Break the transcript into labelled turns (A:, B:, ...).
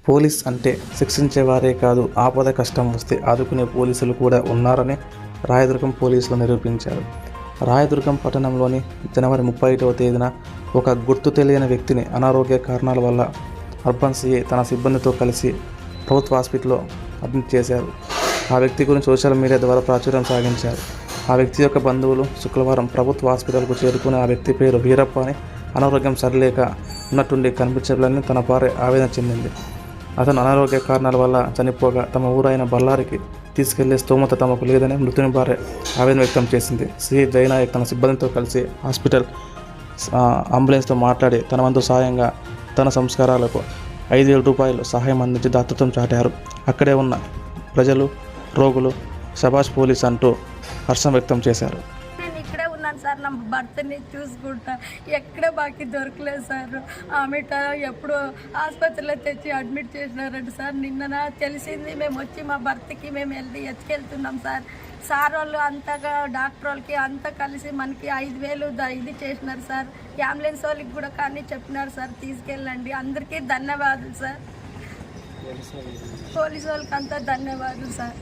A: Police అంటే శిక్షించేవారే కాదు, ఆపద కష్టం వస్తే ఆదుకునే పోలీసులు కూడా ఉన్నారని రాయదుర్గం పోలీసులు నిరూపించారు. రాయదుర్గం పట్టణంలోని జనవరి 31వ తేదీన ఒక గుర్తు తెలియని వ్యక్తిని అనారోగ్య కారణాల వల్ల అర్బన్ సిఐ తన సిబ్బందితో కలిసి ప్రభుత్వ హాస్పిటల్లో అడ్మిట్ చేశారు. ఆ వ్యక్తి గురించి సోషల్ మీడియా ద్వారా ప్రాచుర్యం సాగించారు. ఆ వ్యక్తి యొక్క బంధువులు శుక్రవారం ప్రభుత్వ హాస్పిటల్కు చేరుకుని ఆ వ్యక్తి పేరు వీరప్ప అని, అనారోగ్యం సరిలేక ఉన్నట్టుండి కనిపించలేని తన భార్య ఆవేదన చెందింది. అతను అనారోగ్య కారణాల వల్ల చనిపోగా తమ ఊరైన బళ్ళారికి తీసుకెళ్లే స్తోమత తమకు లేదని మృతుని భార్య ఆవేదన వ్యక్తం చేసింది. సిఐ జయనాయక్ తన సిబ్బందితో కలిసి హాస్పిటల్ అంబులెన్స్తో మాట్లాడి తన వంతు సాయంగా తన సంస్కారాలకు 5,000 రూపాయలు సహాయం అందించి దాతృత్వం చాటారు. అక్కడే ఉన్న ప్రజలు, రోగులు శబాష్ పోలీస్ అంటూ హర్షం వ్యక్తం చేశారు.
B: సార్ నా భర్తని చూసుకుంటా ఎక్కడ బాకీ దొరకలేదు సార్. ఆమె ఎప్పుడు ఆసుపత్రిలో తెచ్చి అడ్మిట్ చేసినారంట సార్. నిన్న తెలిసింది. మేము వచ్చి మా భర్తకి మేము ఎత్తుకెళ్తున్నాం సార్. సార్ వాళ్ళు అంతగా డాక్టర్ వాళ్ళకి అంతా కలిసి మనకి 5,000 ఇది చేసినారు సార్. అంబులెన్స్ వాళ్ళకి కూడా కానీ చెప్పినారు సార్ తీసుకెళ్ళండి. అందరికీ ధన్యవాదాలు సార్. పోలీసు వాళ్ళకి అంతా ధన్యవాదాలు సార్.